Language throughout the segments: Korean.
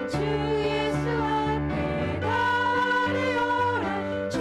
주 예수 앞에 나아가리라. 주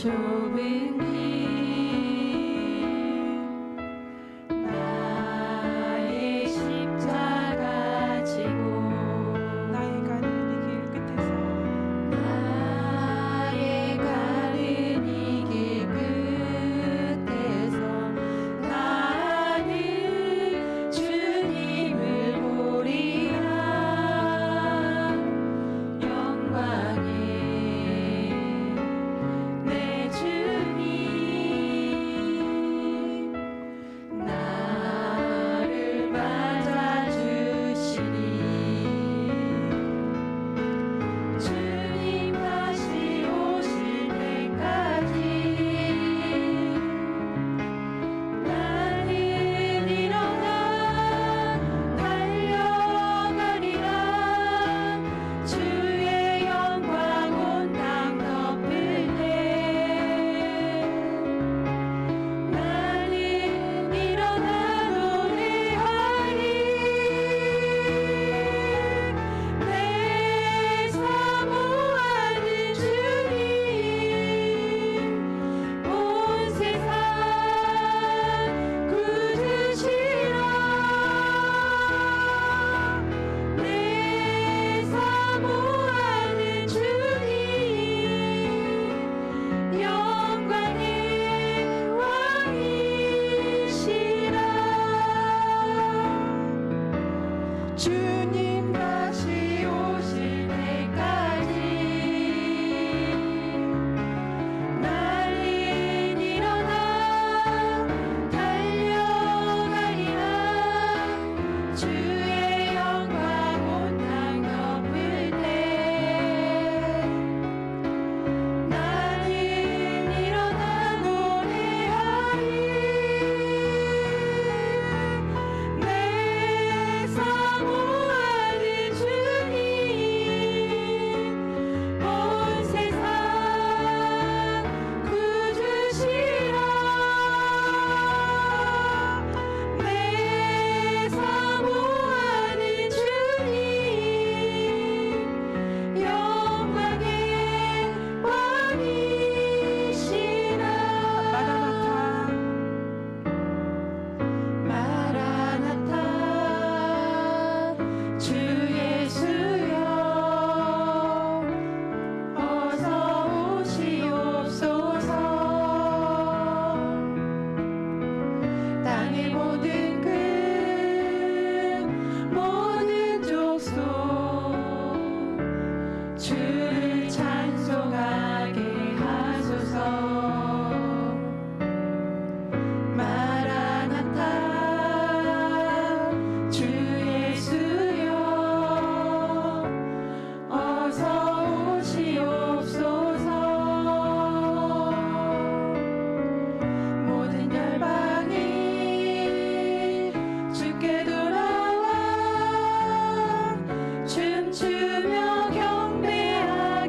좁은 길 나의 십자가 지고 나의 가는 이 길 끝에서 나의 가는 이 길 끝에서 나는 주님을 보리라 영광의 내 주님 나를 맞아주시니 주님 다시 오실 때까지 나는 일어나 달려가리라 주의 영광 온 땅 덮을 때 나는 일어나 노래하리 내 사모하는 주님 온 세상 구주시라 내 사모하는 주님 영광의 왕이시라 주님 다시 오실 때까지 나는 일어나 달려가리라 주의 영광 온 땅 덮을 때 나는 일어나 노래하리 내 사모하는 주님 온 세상 구주시라 내 사모하는 주님 영광의 왕이시라 마라나타 마라나타 주 예수여 어서 오시옵소서 땅의 모든 끝 모든 족속 주를 찬송하게 하소서 마라나타 주 예수여 어서 오시옵소서 모든 열방이 주께 돌아와 춤추며 경배하리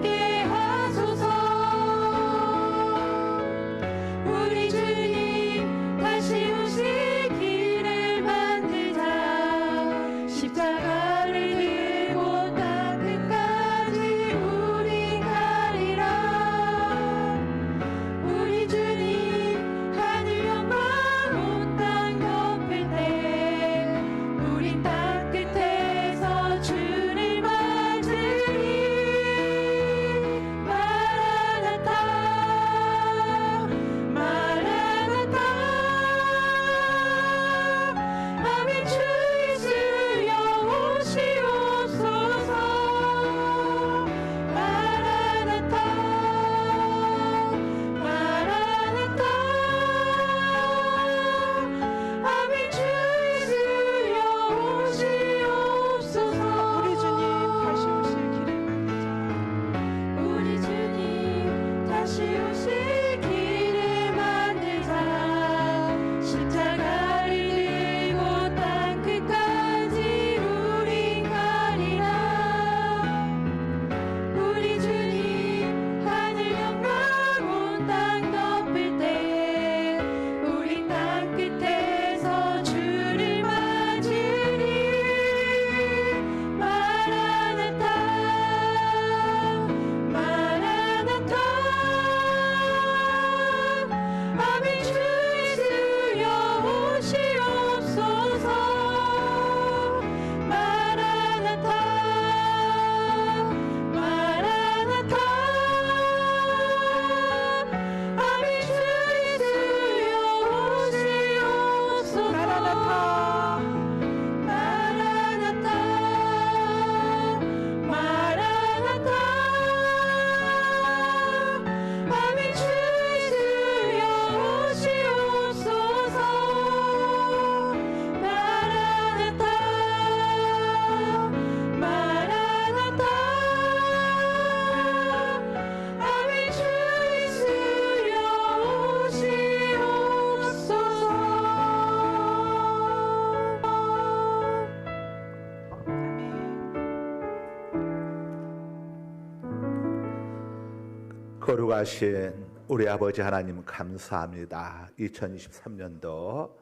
거룩하신 우리 아버지 하나님 감사합니다. 2023년도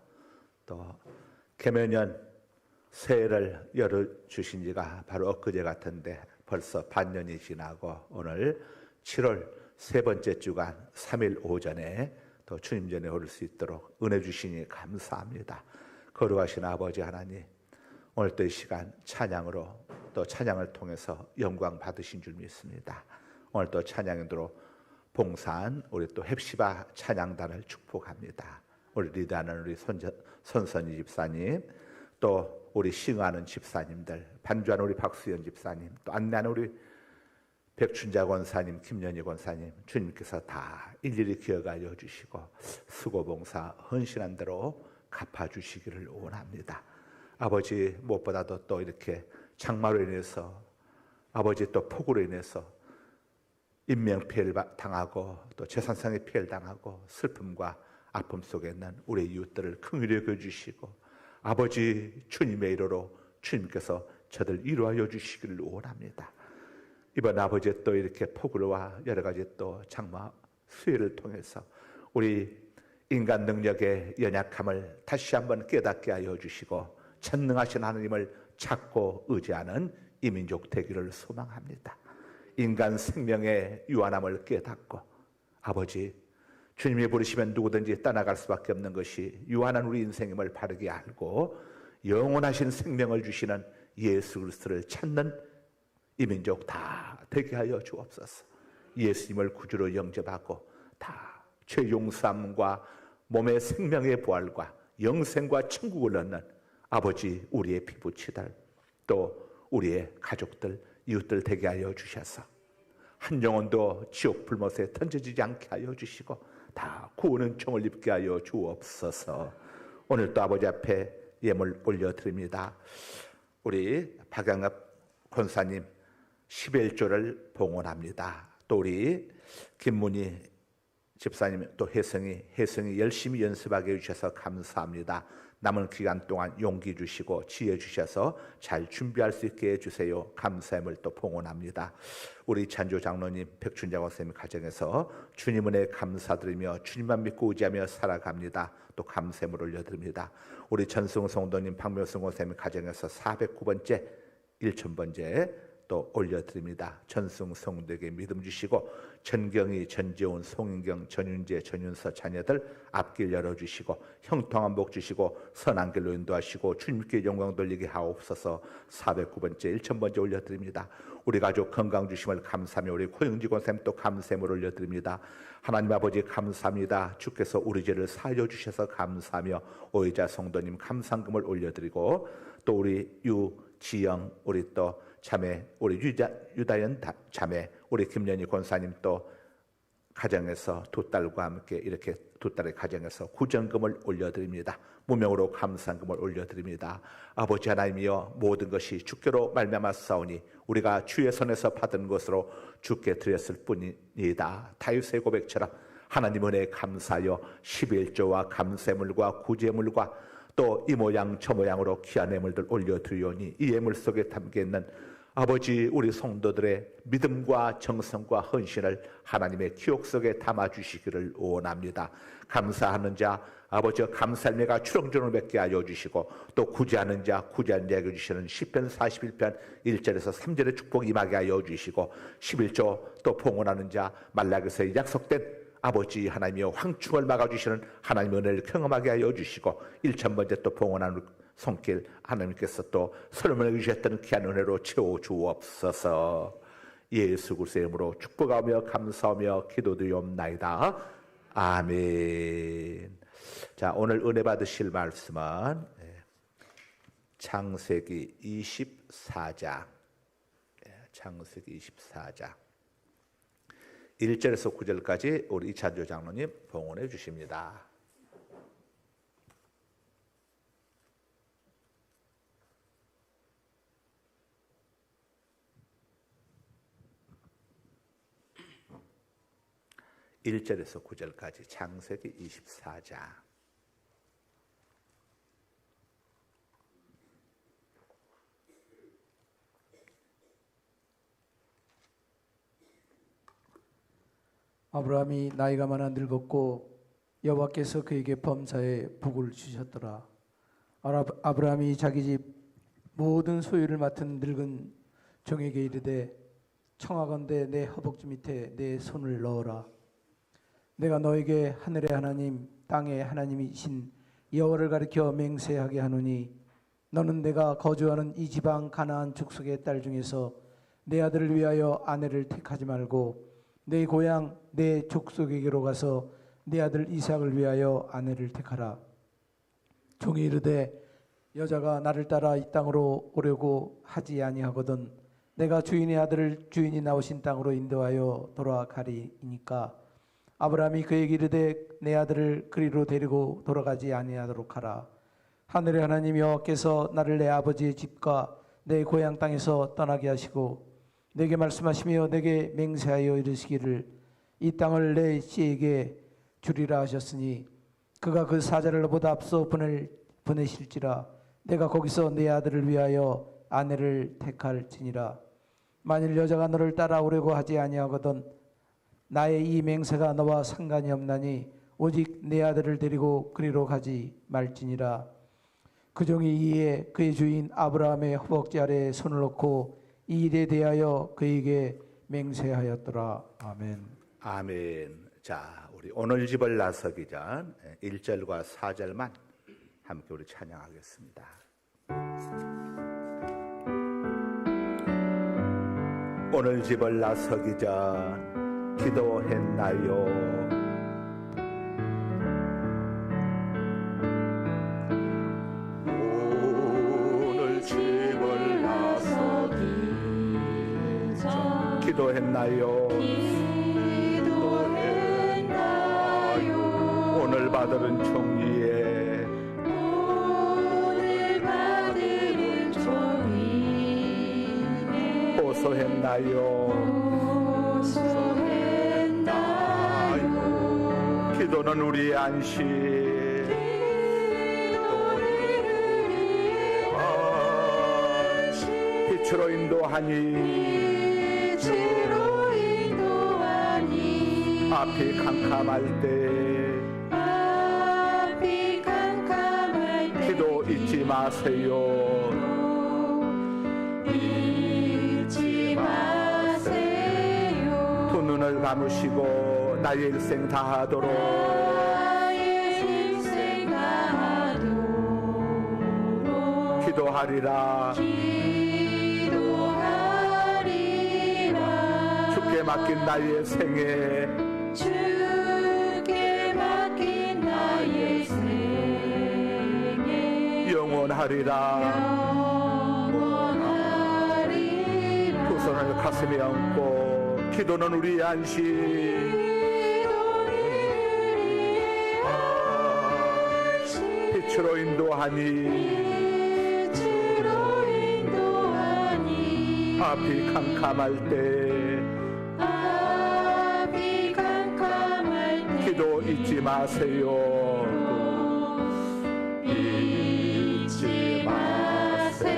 또 개면년 새해를 열어주신 지가 바로 엊그제 같은데 벌써 반년이 지나고 오늘 7월 세 번째 주간 3일 오전에 또 주님 전에 오를 수 있도록 은혜 주시니 감사합니다. 거룩하신 아버지 하나님, 오늘 또 이 시간 찬양으로 또 찬양을 통해서 영광 받으신 줄 믿습니다. 오늘 또 찬양으로 봉산 우리 또 헵시바 찬양단을 축복합니다. 우리 리드하는 우리 손선희 집사님, 또 우리 싱하는 집사님들, 반주하는 우리 박수연 집사님, 또 안내하는 우리 백춘자 권사님, 김연희 권사님, 주님께서 다 일일이 기억하여 주시고 수고봉사 헌신한 대로 갚아주시기를 원합니다. 아버지, 무엇보다도 또 이렇게 장마로 인해서, 아버지 또 폭우로 인해서 인명피해를 당하고 또 재산상의 피해를 당하고 슬픔과 아픔 속에 있는 우리 이웃들을 긍휼히 여겨주시고, 아버지 주님의 이로로 주님께서 저들 위로하여 주시기를 원합니다. 이번 아버지 또 이렇게 폭우와 여러 가지 또 장마 수해를 통해서 우리 인간 능력의 연약함을 다시 한번 깨닫게 하여 주시고 전능하신 하나님을 찾고 의지하는 이 민족 되기를 소망합니다. 인간 생명의 유한함을 깨닫고, 아버지 주님이 부르시면 누구든지 떠나갈 수밖에 없는 것이 유한한 우리 인생임을 바르게 알고 영원하신 생명을 주시는 예수 그리스도를 찾는 이 민족 다 되게 하여 주옵소서. 예수님을 구주로 영접하고 다 죄 용서함과 몸의 생명의 부활과 영생과 천국을 얻는 아버지 우리의 피부치들, 또 우리의 가족들, 이웃들 되게 하여 주셔서 한 영혼도 지옥 불못에 던져지지 않게 하여 주시고 다 구원의 총을 입게 하여 주옵소서. 오늘 또 아버지 앞에 예물 올려드립니다. 우리 박양업 권사님 11조를 봉헌합니다. 또 우리 김문희 집사님, 또 혜성이 열심히 연습하게 해주셔서 감사합니다. 남은 기간 동안 용기 주시고 지혜 주셔서 잘 준비할 수 있게 해주세요. 감사함을 또 봉헌합니다. 우리 찬조 장로님, 백춘자 권사님 가정에서 주님 은혜 감사드리며 주님만 믿고 의지하며 살아갑니다. 또 감사함을 올려드립니다. 우리 전승우 성도님, 박묘승 권사님 가정에서 409번째 1000번째 또 올려드립니다. 전승 성도에게 믿음 주시고 전경희, 전재훈, 송인경, 전윤재, 전윤서 자녀들 앞길 열어주시고 형통한 복 주시고 선한 길로 인도하시고 주님께 영광 돌리게 하옵소서. 409번째 1000번째 올려드립니다. 우리 가족 건강 주심을 감사하며 우리 고영지 권사님 또 감사함을 올려드립니다. 하나님 아버지 감사합니다. 주께서 우리 죄를 사하여 주셔서 감사하며 오해자 성도님 감상금을 올려드리고, 또 우리 유지영, 우리 또 자매, 우리 유다연 자매, 우리 김연희 권사님 또 가정에서 두 딸과 함께 이렇게 두 딸의 가정에서 구정금을 올려드립니다. 무명으로 감상금을 올려드립니다. 아버지 하나님이여, 모든 것이 주께로 말미암았사오니 우리가 주의 손에서 받은 것으로 주께 드렸을 뿐이다. 다윗의 고백처럼 하나님 은혜에 감사하여 11조와 감세물과 구제물과 또 이 모양 저 모양으로 귀한 예물들 올려드리오니 이 예물 속에 담겨있는 아버지 우리 성도들의 믿음과 정성과 헌신을 하나님의 기억 속에 담아주시기를 원합니다. 감사하는 자 아버지 감사할매가 추렁추렁 맺게 하여 주시고, 또 구제하는 자 구제하는 자에게 주시는 시편 41편 1절에서 3절의 축복 임하게 하여 주시고, 11조 또 봉헌하는 자 말라기서에 약속된 아버지 하나님이여 황충을 막아주시는 하나님의 은혜를 경험하게 하여 주시고, 1000번째 또 봉헌하는 손길 하나님께서 또 솔로몬에게 주셨던 귀한 은혜로 채워주옵소서. 예수 그리스도의 이름으로 축복하며 감사하며 기도드리옵나이다. 아멘. 자, 오늘 은혜 받으실 말씀은 창세기 24장, 창세기 24장 1절에서 9절까지 우리 이찬조 장로님 봉헌해 주십니다. (1절에서) (9절까지) 창세기 24장. 아브라함이 나이가 많아 늙었고 여호와께서 그에게 범사에 복을 주셨더라. 아브라함이 자기 집 모든 소유를 맡은 늙은 종에게 이르되 청하건대 내 허벅지 밑에 내 손을 넣어라. 내가 너에게 하늘의 하나님 땅의 하나님이신 여호와를 가리켜 맹세하게 하노니 너는 내가 거주하는 이 지방 가나안 족속의 딸 중에서 내 아들을 위하여 아내를 택하지 말고 내 고향 내 족속에게로 가서 내 아들 이삭을 위하여 아내를 택하라. 종이 이르되 여자가 나를 따라 이 땅으로 오려고 하지 아니하거든 내가 주인의 아들을 주인이 나오신 땅으로 인도하여 돌아가리이니까 아브라함이 그에게 이르되 내 아들을 그리로 데리고 돌아가지 아니하도록 하라. 하늘의 하나님 여호와께서 나를 내 아버지의 집과 내 고향 땅에서 떠나게 하시고 내게 말씀하시며 내게 맹세하여 이르시기를 이 땅을 내 씨에게 주리라 하셨으니 그가 그 사자를 너보다 앞서 보내실지라 내가 거기서 내 아들을 위하여 아내를 택할지니라. 만일 여자가 너를 따라오려고 하지 아니하거든 나의 이 맹세가 너와 상관이 없나니 오직 내 아들을 데리고 그리로 가지 말지니라. 그 종이 이에 그의 주인 아브라함의 허벅지 아래에 손을 놓고 이 일에 대하여 그에게 맹세하였더라. 아멘. 아멘. 자, 우리 오늘 집을 나서기 전 1절과 4절만 함께 우리 찬양하겠습니다. 오늘 집을 나서기 전 기도했나요? 오늘 집을 나서기 전 기도했나요? 오늘 받은 총리에 호소했나요? 기도는 우리의 안식 빛으로 인도하니 앞이 캄캄할 때 기도 잊지 마세요. 두 눈을 감으시고 나의 일생 다하도록 기도하리라. 주께 맡긴 나의 생애 영원하리라. 두 손을 가슴에 얹고 기도는 우리의 안식 빛으로 인도하니 앞이 캄캄할 때 기도 잊지 마세요. 잊지 마세요.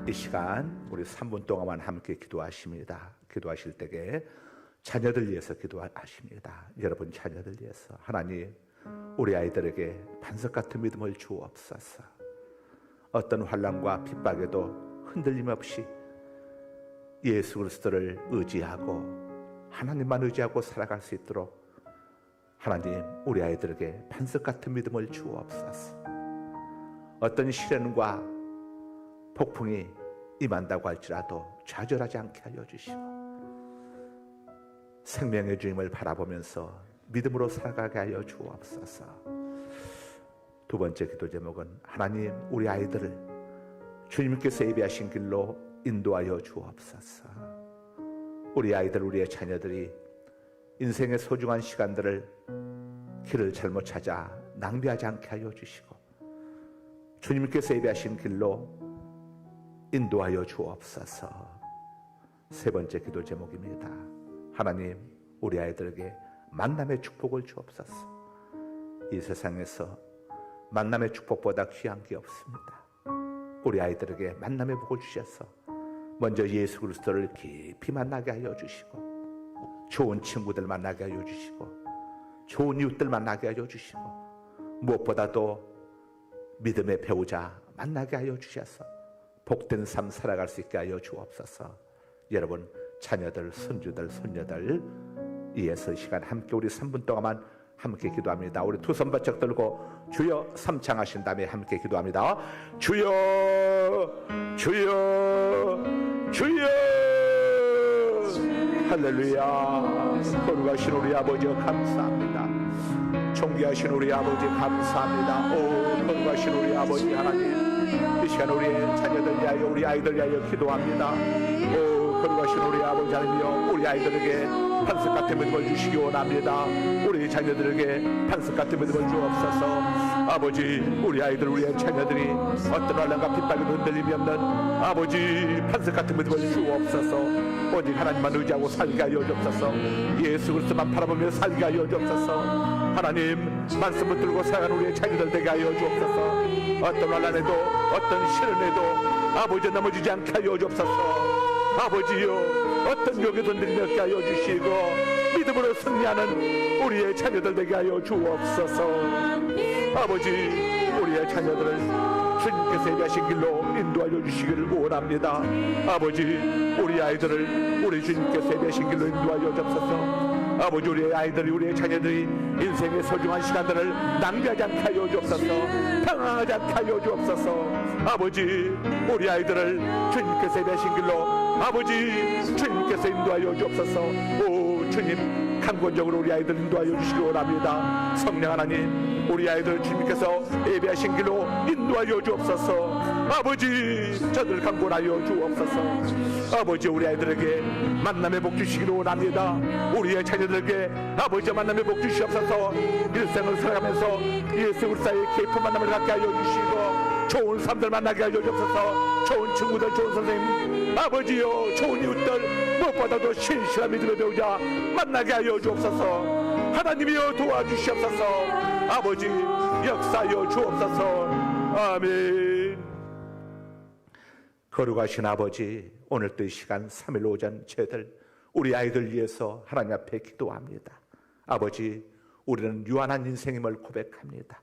이 시간 우리 3분 동안만 함께 기도하십니다. 기도하실 때에 자녀들 위해서 기도하십니다. 여러분 자녀들 위해서 하나님 우리 아이들에게 반석 같은 믿음을 주옵소서. 어떤 환난과 핍박에도 흔들림 없이 예수 그리스도를 의지하고 하나님만 의지하고 살아갈 수 있도록 하나님 우리 아이들에게 반석 같은 믿음을 주옵소서. 어떤 시련과 폭풍이 임한다고 할지라도 좌절하지 않게 하여 주시고 생명의 주님을 바라보면서 믿음으로 살아가게 하여 주옵소서. 두 번째 기도 제목은 하나님 우리 아이들을 주님께서 예비하신 길로 인도하여 주옵소서. 우리 아이들 우리의 자녀들이 인생의 소중한 시간들을 길을 잘못 찾아 낭비하지 않게 하여 주시고 주님께서 예비하신 길로 인도하여 주옵소서. 세 번째 기도 제목입니다. 하나님 우리 아이들에게 만남의 축복을 주옵소서. 이 세상에서 만남의 축복보다 귀한 게 없습니다. 우리 아이들에게 만남의 복을 주셔서 먼저 예수 그리스도를 깊이 만나게 하여 주시고, 좋은 친구들 만나게 하여 주시고, 좋은 이웃들 만나게 하여 주시고, 무엇보다도 믿음의 배우자 만나게 하여 주셔서 복된 삶 살아갈 수 있게 하여 주옵소서. 여러분 자녀들, 손주들, 손녀들 이에서 시간 함께 우리 3분 동안만 함께 기도합니다. 우리 두 손 바짝 들고 주여 삼창하신 다음에 함께 기도합니다. 주여 주여 주여. 할렐루야. 거룩하신 우리 아버지 감사합니다. 존귀하신 우리 아버지 감사합니다. 오 거룩하신 우리 아버지 하나님, 이 시간 우리의 자녀들 위하여 우리 아이들 위하여 기도합니다. 오 거룩하신 우리 아버지 하나님이여, 우리 아이들에게 반석 같은 믿음을 주시기 원합니다. 우리 자녀들에게 반석 같은 믿음을 주옵소서. 아버지 우리 아이들 우리의 자녀들이 어떤 환난과 핍박에 흔들림이 없는 아버지 반석 같은 믿음을 주옵소서. 오직 하나님만 의지하고 살게 하여 주옵소서. 예수 그리스도만 바라보며 살게 하여 주옵소서. 하나님 말씀 붙들고 살아가는 우리의 자녀들 되게 하여 주옵소서. 어떤 환난에도 어떤 시련에도 아버지 넘어지지 않게 하여 주옵소서. 아버지여 어떤 욕에도 흔들리게 하여 주시고 믿음으로 승리하는 우리의 자녀들 되게 하여 주옵소서. 아버지 우리의 자녀들을 주님께서 예비하신 길로 인도하여 주시기를 원합니다. 아버지 우리 아이들을 우리 주님께서 예비하신 길로 인도하여 주옵소서. 아버지 우리의 아이들이 우리의 자녀들이 인생의 소중한 시간들을 낭비하지 않게 하여 주옵소서. 방황하지 않게 하여 주옵소서. 아버지 우리 아이들을 주님께서 예비하신 길로 아버지 주님께서 인도하여 주옵소서. 오 주님 강권적으로 우리 아이들 인도하여 주시기 원합니다. 성령 하나님 우리 아이들 주님께서 예비하신 길로 인도하여 주옵소서. 아버지 저들 강권하여 주옵소서. 아버지 우리 아이들에게 만남의 복 주시기를 원합니다. 우리의 자녀들에게 아버지 만남의 복 주시옵소서. 일생을 살아가면서 예수 그리스도의 깊은 만남을 갖게 하여 주시고 좋은 사람들 만나게 하여 주옵소서. 좋은 친구들, 좋은 선생님, 아버지요 좋은 이웃들, 무엇보다도 신실한 믿음의 배우자 만나게 하여 주옵소서. 하나님이여 도와주시옵소서. 아버지 역사하여 주옵소서. 아멘. 거룩하신 아버지, 오늘도 이 시간 3일 오전 저희들 우리 아이들 위해서 하나님 앞에 기도합니다. 아버지 우리는 유한한 인생임을 고백합니다.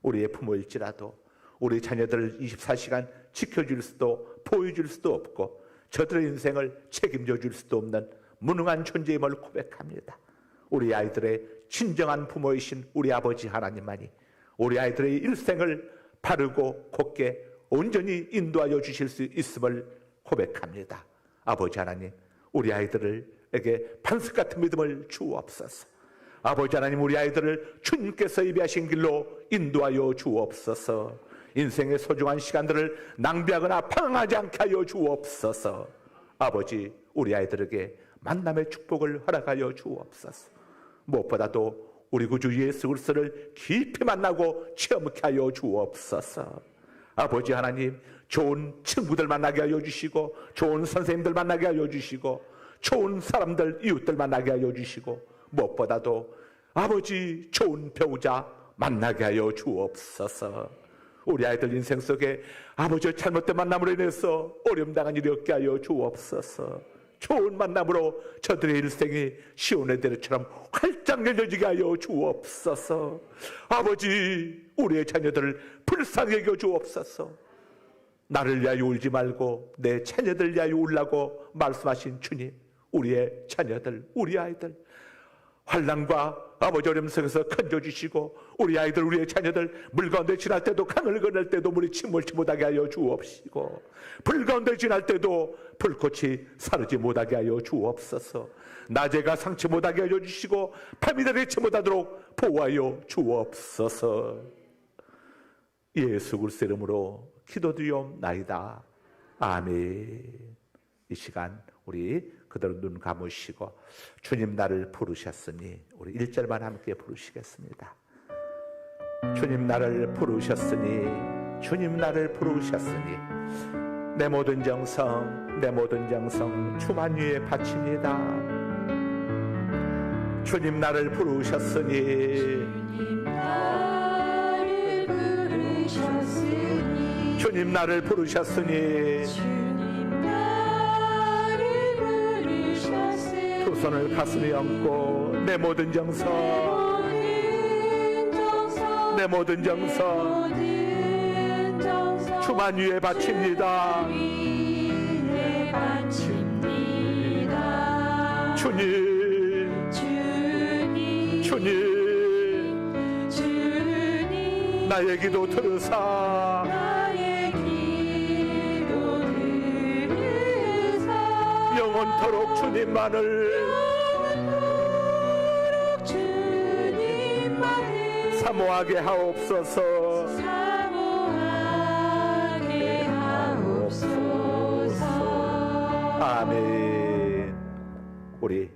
우리의 부모일지라도 우리 자녀들을 24시간 지켜줄 수도 보여줄 수도 없고 저들의 인생을 책임져 줄 수도 없는 무능한 존재임을 고백합니다. 우리 아이들의 진정한 부모이신 우리 아버지 하나님만이 우리 아이들의 일생을 바르고 곧게 온전히 인도하여 주실 수 있음을 고백합니다. 아버지 하나님 우리 아이들에게 반석 같은 믿음을 주옵소서. 아버지 하나님 우리 아이들을 주님께서 예비하신 길로 인도하여 주옵소서. 인생의 소중한 시간들을 낭비하거나 방황하지 않게 하여 주옵소서. 아버지 우리 아이들에게 만남의 축복을 허락하여 주옵소서. 무엇보다도 우리 구주 예수 그리스도를 깊이 만나고 체험케 하여 주옵소서. 아버지 하나님 좋은 친구들 만나게 하여 주시고 좋은 선생님들 만나게 하여 주시고 좋은 사람들 이웃들 만나게 하여 주시고 무엇보다도 아버지 좋은 배우자 만나게 하여 주옵소서. 우리 아이들 인생 속에 아버지의 잘못된 만남으로 인해서 어려움 당한 일이 없게 하여 주옵소서. 좋은 만남으로 저들의 일생이 시온의 대로처럼 활짝 열려지게 하여 주옵소서. 아버지 우리의 자녀들을 불쌍히 여겨 주옵소서. 나를 위하여 울지 말고 내 자녀들 위하여 울라고 말씀하신 주님, 우리의 자녀들 우리 아이들 환난과 아버지 어려움 속에서 건져주시고 우리 아이들 우리의 자녀들 물 가운데 지날 때도 강을 건널 때도 물이 침몰치 못하게 하여 주옵시고 불 가운데 지날 때도 불꽃이 사르지 못하게 하여 주옵소서. 낮에가 상치 못하게 하여 주시고 밤이 되지 못하도록 보호하여 주옵소서. 예수 그리스도 이름으로 기도드리옵나이다. 아멘. 이 시간 우리 그대로 눈 감으시고 주님 나를 부르셨으니 우리 1절만 함께 부르시겠습니다. 주님 나를 부르셨으니 주님 나를 부르셨으니 내 모든 정성 내 모든 정성 주만 위에 바칩니다. 주님 나를 부르셨으니 주님 나를 부르셨으니 주님 나를 부르셨으니 두 손을 가슴에 얹고 내 모든 정성, 내 모든 정성 주만 위에 바칩니다. 주님, 주님, 나의 기도 들으사 영원토록 주님만을 사모하게 하옵소서. 아멘. 우리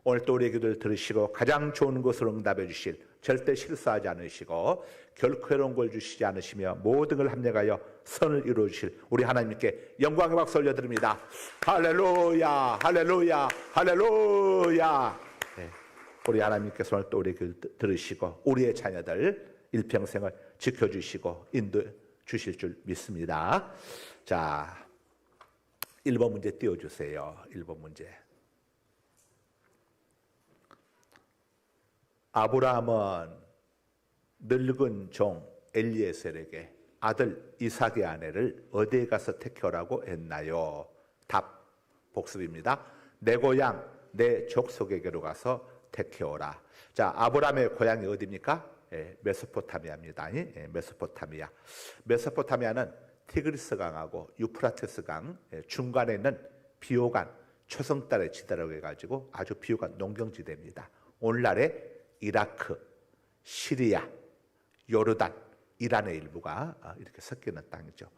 오늘 또 우리의 기도를 들으시고 가장 좋은 것으로 응답해 주실, 절대 실수하지 않으시고 결코 해로운 걸 주시지 않으시며 모든 걸 합력하여 선을 이루어 주실 우리 하나님께 영광의 박수 올려드립니다. 할렐루야, 할렐루야, 할렐루야. 네. 우리 하나님께서 오늘 또 우리의 기도를 들으시고 우리의 자녀들 일평생을 지켜주시고 인도해 주실 줄 믿습니다. 자, 1번 문제 띄워주세요. 1번 문제. 아브라함은 늙은 종 엘리에셀에게 아들 이삭의 아내를 어디에 가서 택하라고 했나요? 답, 복습입니다. 내 고향 내 족속에게로 가서 택해오라. 자, 아브라함의 고향이 어디입니까? 메소포타미아입니다. 메소포타미아. 메소포타미아는 티그리스 강하고 유프라테스 강 중간에 있는 비호간 초성달의 지대라고 해가지고 아주 비호간 농경지대입니다. 오늘날의 이라크, 시리아, 요르단, 이란의 일부가 이렇게 섞여 있는 땅이죠.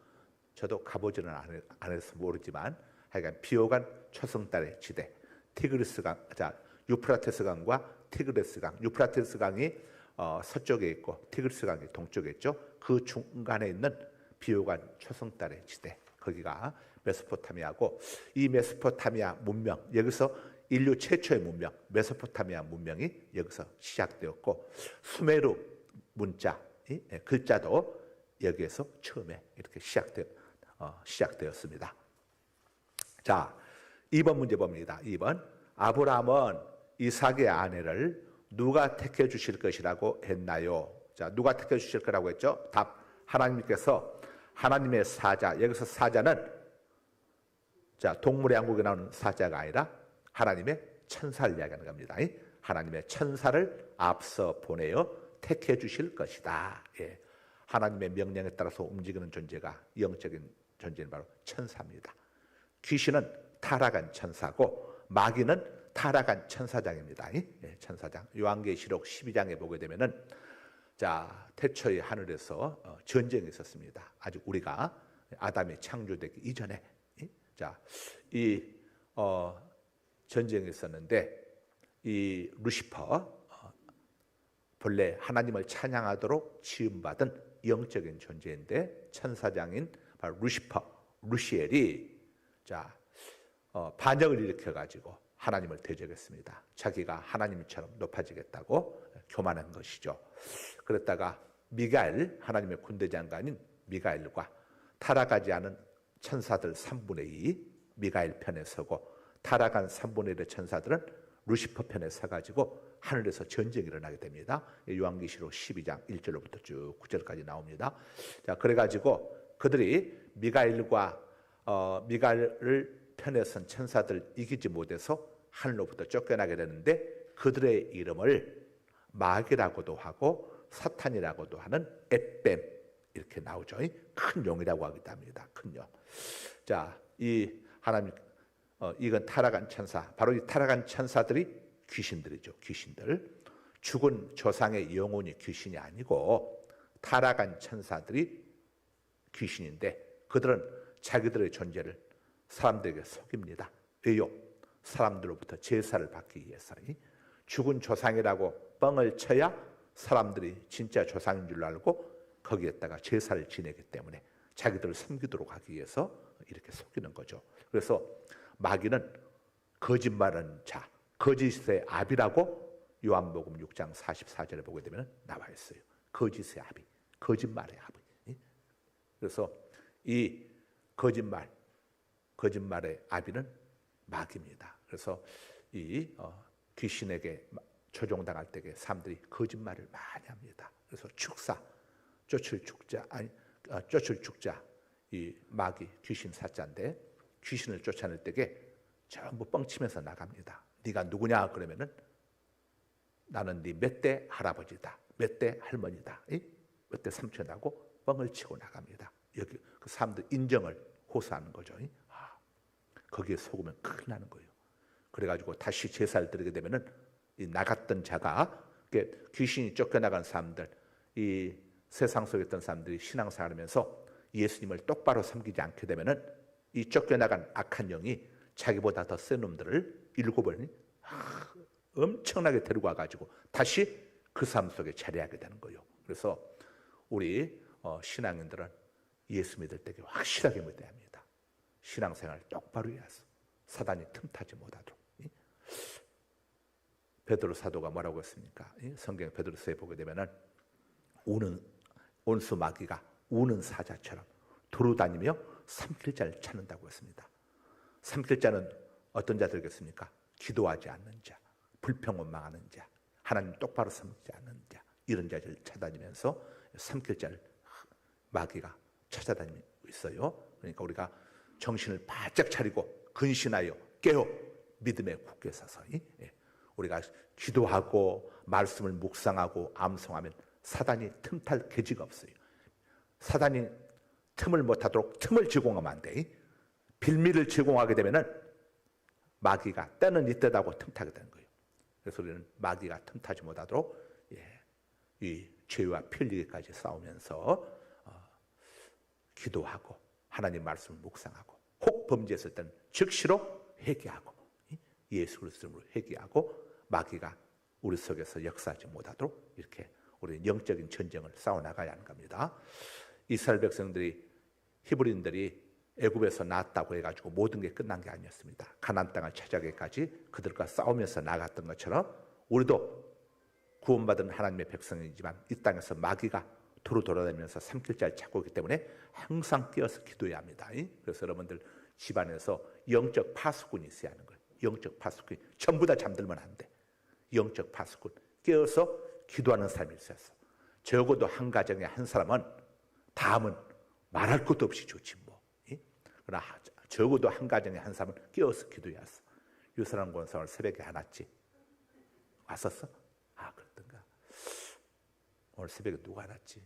저도 가보지는 않아서 모르지만 하여간 비호간 초성달의 지대, 티그리스 강, 자, 유프라테스 강과 티그리스 강, 유프라테스 강이 서쪽에 있고 티그리스 강이 동쪽에 있죠. 그 중간에 있는 비호간 초성달의 지대, 거기가 메소포타미아고, 이 메소포타미아 문명, 여기서 인류 최초의 문명, 메소포타미아 문명이 여기서 시작되었고, 수메르 문자, 글자도 여기에서 처음에 이렇게 시작되었습니다. 자, 2번 문제 봅니다. 2번. 아브라함은 이삭의 아내를 누가 택해 주실 것이라고 했나요? 자, 누가 택해 주실 거라고 했죠? 답, 하나님께서 하나님의 사자, 여기서 사자는 자, 동물의 왕국에 나오는 사자가 아니라 하나님의 천사를 이야기하는 겁니다. 하나님의 천사를 앞서 보내어 택해 주실 것이다. 예. 하나님의 명령에 따라서 움직이는 존재가 영적인 존재는 바로 천사입니다. 귀신은 타락한 천사고 마귀는 타락한 천사장입니다. 예, 천사장. 요한계시록 12장에 보게 되면은 자, 태초의 하늘에서 전쟁이 있었습니다. 아직 우리가 아담이 창조되기 이전에. 자, 이 전쟁이 있었는데 이 루시퍼, 본래 하나님을 찬양하도록 지음받은 영적인 존재인데 천사장인 바로 루시퍼, 루시엘이 자, 반역을 일으켜가지고 하나님을 대적했습니다. 자기가 하나님처럼 높아지겠다고 교만한 것이죠. 그랬다가 미가엘, 하나님의 군대 장관인 미가엘과 타락하지 않은 천사들 3분의 2 미가엘 편에 서고, 타락한 3분의 1의 천사들은 루시퍼 편에 서가지고 하늘에서 전쟁이 일어나게 됩니다. 요한계시록 12장 1절로부터 쭉 9절까지 나옵니다. 자, 그래가지고 그들이 미가엘을 편에 선 천사들 이기지 못해서 하늘로부터 쫓겨나게 되는데, 그들의 이름을 마귀라고도 하고 사탄이라고도 하는 에뱀, 이렇게 나오죠. 큰 용이라고 하기도 합니다. 큰 용. 자, 이 하나님, 이건 타락한 천사, 바로 이 타락한 천사들이 귀신들이죠. 귀신들. 죽은 조상의 영혼이 귀신이 아니고 타락한 천사들이 귀신인데, 그들은 자기들의 존재를 사람들에게 속입니다. 왜요? 사람들로부터 제사를 받기 위해서. 죽은 조상이라고 뻥을 쳐야 사람들이 진짜 조상인 줄 알고 거기에다가 제사를 지내기 때문에 자기들을 섬기도록 하기 위해서 이렇게 속이는 거죠. 그래서 마귀는 거짓말하는 자, 거짓의 아비라고 요한복음 6장 44절에 보게 되면 나와 있어요. 거짓의 아비, 거짓말의 아비. 그래서 이 거짓말의 아비는 마귀입니다. 그래서 이 귀신에게 조종당할 때에 사람들이 거짓말을 많이 합니다. 그래서 쫓을 죽자 이 마귀 귀신 사자인데 귀신을 쫓아낼 때에 전부 뻥치면서 나갑니다. 네가 누구냐 그러면은 나는 네 몇 대 할아버지다, 몇 대 할머니다, 몇 대 삼촌하고 뻥을 치고 나갑니다. 여기 그 사람들 인정을 호소하는 거죠. 거기에 속으면 큰일 나는 거예요. 그래가지고 다시 제사를 드리게 되면은 이 나갔던 자가 귀신이 쫓겨나간 사람들, 이 세상 속에 있던 사람들이 신앙생활하면서 예수님을 똑바로 섬기지 않게 되면은 이 쫓겨나간 악한 영이 자기보다 더 센 놈들을 7을 엄청나게 데리고 와가지고 다시 그 삶 속에 자리하게 되는 거예요. 그래서 우리 신앙인들은 예수 믿을 때 확실하게 믿어야 합니다. 신앙생활 똑바로 해야죠. 사단이 틈타지 못하도록. 베드로 사도가 뭐라고 했습니까? 성경 베드로서에 보게 되면은 온수 마귀가 우는 사자처럼 두루다니며 삼킬 자를 찾는다고 했습니다. 삼킬 자는 어떤 자들이겠습니까? 기도하지 않는 자, 불평원망하는 자, 하나님 똑바로 섬기지 않는 자, 이런 자를 찾아다니면서 삼킬 자를 마귀가 찾아다니고 있어요. 그러니까 우리가 정신을 바짝 차리고 근신하여 깨어 믿음에 굳게 서서 우리가 기도하고 말씀을 묵상하고 암송하면 사단이 틈탈 계지가 없어요. 사단이 틈을 못하도록 틈을 제공하면 안 돼. 빌미를 제공하게 되면은 마귀가 때는 이때다고 틈타게 되는 거예요. 그래서 우리는 마귀가 틈타지 못하도록 이 죄와 편리기까지 싸우면서 기도하고 하나님 말씀을 묵상하고 혹 범죄했을 때는 즉시로 회개하고 예수 그리스도 이름으로 회개하고 마귀가 우리 속에서 역사하지 못하도록 이렇게 우리는 영적인 전쟁을 싸워나가야 하는 겁니다. 이스라엘 백성들이 히브리인들이 애굽에서 나왔다고 해가지고 모든 게 끝난 게 아니었습니다. 가나안 땅을 찾아가기까지 그들과 싸우면서 나갔던 것처럼 우리도 구원받은 하나님의 백성이지만 이 땅에서 마귀가 도로 돌아다니면서 삼킬 자를 찾고 있기 때문에 항상 깨어서 기도해야 합니다. 그래서 여러분들 집안에서 영적 파수꾼이 있어야 하는 거예요. 영적 파수꾼 전부 다 잠들면 안 돼. 영적 파수꾼 깨어서 기도하는 사람이 있었어. 적어도 한 가정에 한 사람은 다음은 말할 것도 없이 좋지 뭐. 그러나 적어도 한 가정에 한 사람은 깨어서 기도해야 했어. 유사람 권사를 새벽에 안 왔지? 왔었어? 그렇던가. 오늘 새벽에 누가 안 왔지?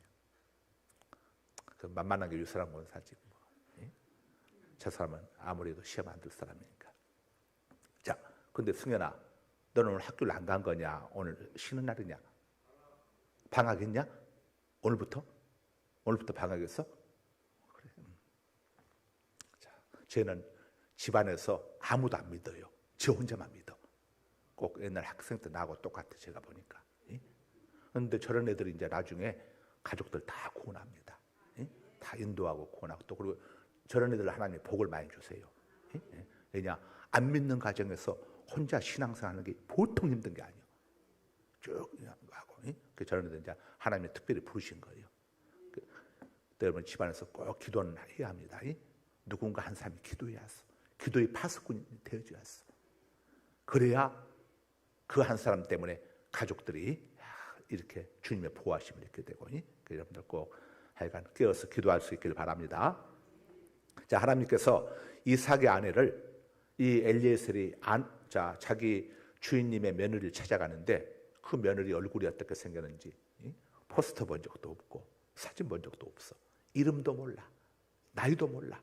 그 만만하게 유사람 권사지 뭐. 저 사람은 아무래도 시험 안 들 사람이니까. 자, 근데 승현아, 너는 오늘 학교를 안 간 거냐? 오늘 쉬는 날이냐? 방학했냐? 오늘부터 방학했어? 그래. 자, 쟤는 집안에서 아무도 안 믿어요. 저 혼자만 믿어. 꼭 옛날 학생 때 나하고 똑같아, 제가 보니까. 그런데 저런 애들이 이제 나중에 가족들 다 구원합니다. 다 인도하고 구원하고 또 그리고 저런 애들 하나님이 복을 많이 주세요. 왜냐? 안 믿는 가정에서 혼자 신앙생활하는 게 보통 힘든 게 아니에요. 쭉 하고 저런 애들 이제 하나님이 특별히 부르신 거예요. 여러분 집안에서 꼭 기도는 해야 합니다. 누군가 한 사람이 기도해야 했어. 기도의 파수꾼이 되어줘야 했어. 그래야 그 한 사람 때문에 가족들이 이렇게 주님의 보호하심을 입게 되고 여러분들 꼭 하여간 깨어서 기도할 수 있기를 바랍니다. 자, 하나님께서 이삭의 아내를 이 엘리에셀이 자기 주인님의 며느리를 찾아가는데 그 며느리 얼굴이 어떻게 생겼는지 포스터 본 적도 없고 사진 본 적도 없어. 이름도 몰라. 나이도 몰라.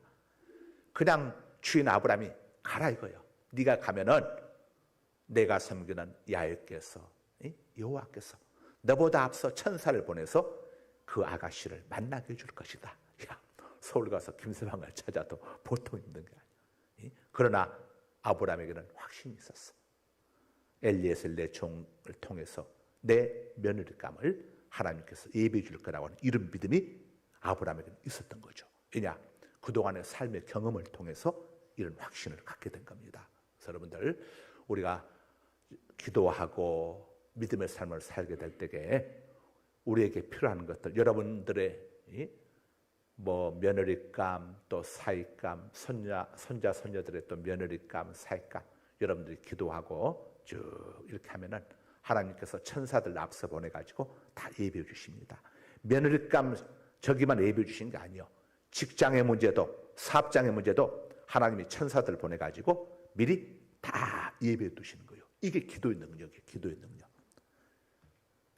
그냥 주인 아브라함이 가라 이거예요. 네가 가면은 내가 섬기는 야훼께서 여호와께서 너보다 앞서 천사를 보내서 그 아가씨를 만나게 해줄 것이다. 야, 서울 가서 김서방을 찾아도 보통 힘든 게 아니야. 그러나 아브라함에게는 확신이 있었어. 엘리에셀 내 종을 통해서 내 며느리감을 하나님께서 예비해 줄 거라고 하는 이런 믿음이 아브라함에게는 있었던 거죠. 왜냐? 그동안의 삶의 경험을 통해서 이런 확신을 갖게 된 겁니다. 그래서 여러분들 우리가 기도하고 믿음의 삶을 살게 될 때에 우리에게 필요한 것들, 여러분들의 며느리감, 또 사익감, 손자, 손녀들의 또 며느리감, 사익감, 여러분들이 기도하고 쭉 이렇게 하면은 하나님께서 천사들 앞서 보내가지고 다 예비해 주십니다. 며느리감 저기만 예비해 주신 게 아니요. 직장의 문제도 사업장의 문제도 하나님이 천사들 보내가지고 미리 다 예비해 두시는 거예요. 이게 기도의 능력이에요. 기도의 능력.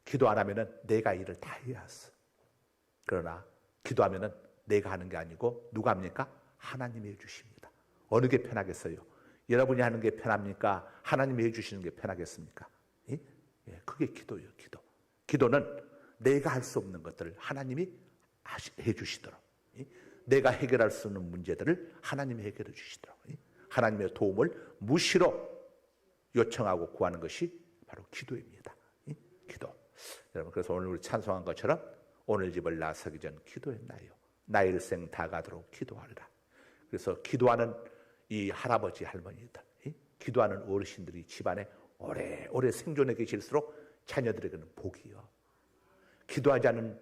기도 안 하면은 내가 일을 다 해야 했어. 그러나 기도하면은 내가 하는 게 아니고 누가 합니까? 하나님이 해주십니다. 어느 게 편하겠어요? 여러분이 하는 게 편합니까? 하나님이 해주시는 게 편하겠습니까? 예? 그게 기도예요. 기도. 기도는 내가 할 수 없는 것들을 하나님이 해주시도록, 내가 해결할 수 없는 문제들을 하나님이 해결해 주시도록, 하나님의 도움을 무시로 요청하고 구하는 것이 바로 기도입니다. 기도. 여러분, 그래서 오늘 우리 찬송한 것처럼 오늘 집을 나서기 전 기도했나요? 나의 일생 다 가도록 기도하리라. 그래서 기도하는 이 할아버지 할머니들, 기도하는 어르신들이 집안에 오래오래 생존해 계실수록 자녀들에게는 복이요. 기도하지 않은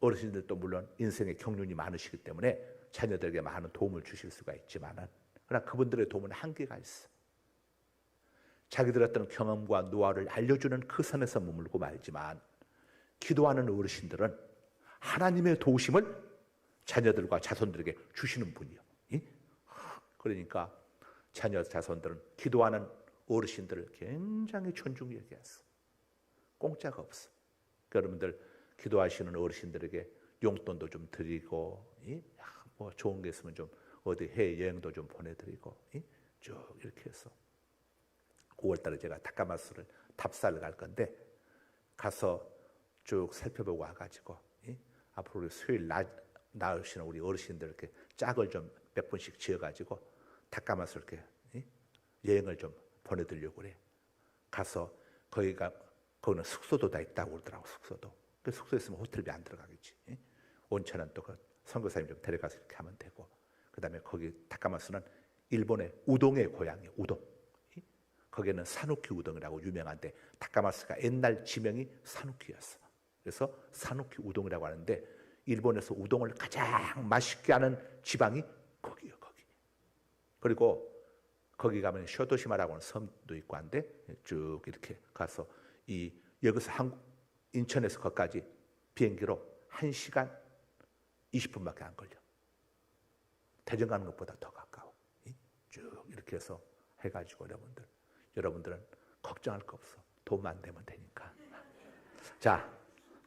어르신들도 물론 인생의 경륜이 많으시기 때문에 자녀들에게 많은 도움을 주실 수가 있지만, 그러나 그분들의 도움은 한계가 있어. 자기들 어떤 경험과 노하우를 알려주는 그 선에서 머물고 말지만, 기도하는 어르신들은 하나님의 도우심을 자녀들과 자손들에게 주시는 분이요. 그러니까 자녀 자손들은 기도하는 어르신들을 굉장히 존중히 여겼어. 공짜가 없어. 여러분들 기도하시는 어르신들에게 용돈도 좀 드리고, 뭐 좋은 게 있으면 좀 어디 해외 여행도 좀 보내드리고, 쭉 이렇게 해서 9월달에 제가 다카마스를 답사를 갈 건데 가서 쭉 살펴보고 와가지고, 앞으로 우리 수요일 나으시는 우리 어르신들 이렇게 짝을 좀 몇 분씩 지어가지고 다카마스 이렇게 여행을 좀 보내드리려고 그래. 가서 거기는 숙소도 다 있다고 그러더라고. 숙소도. 그 숙소에 있으면 호텔비 안 들어가겠지. 온천은 또 그 선교사님 좀 데려가서 이렇게 하면 되고, 그 다음에 거기 다카마스는 일본의 우동의 고향이에요. 우동. 거기는 사누키 우동이라고 유명한데 다카마스가 옛날 지명이 사누키였어. 그래서 사누키 우동이라고 하는데 일본에서 우동을 가장 맛있게 하는 지방이 거기요. 거기. 그리고 거기 가면 쇼도시마라고 하는 섬도 있고 한데 쭉 이렇게 가서 여기서 인천에서 거기까지 비행기로 1시간 20분밖에 안 걸려. 대전 가는 것보다 더 가까워. 쭉 이렇게 해서 해가지고 여러분들은 걱정할 거 없어. 돈만 내면 되니까. 자,